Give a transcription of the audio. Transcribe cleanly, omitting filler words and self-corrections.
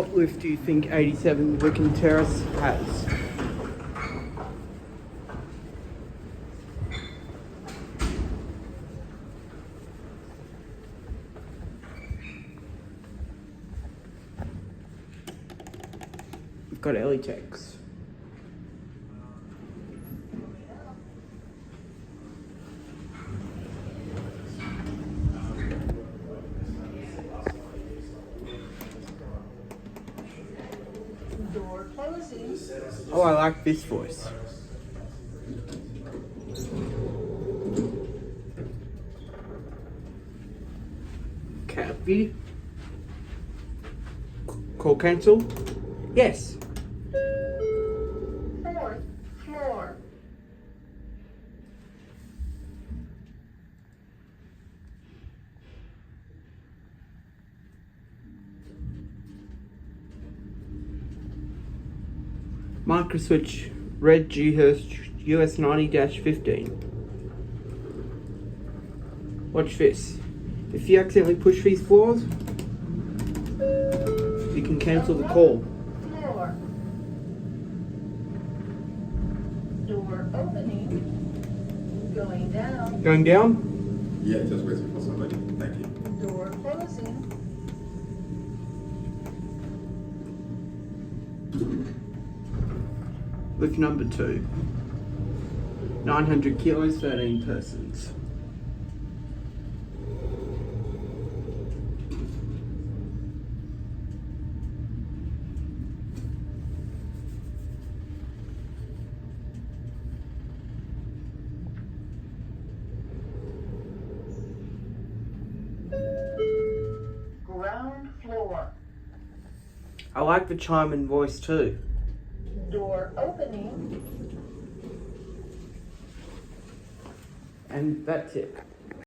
What lift do you think 87 Wickham Terrace has? We've got Eletechs. Door closing. Oh, I like this voice. Cat view. Call cancel. Yes. 4th floor. Microswitch red Dewhurst US 90-15. Watch this. If you accidentally push these floors, you can cancel the call. Floor. Door opening. Going down. Going down? Yeah, just waiting for somebody. Thank you. Door closing. Lift number 2. 900 kilos, 13 persons. Ground floor. I like the Chime voice too. Door opening. And that's it.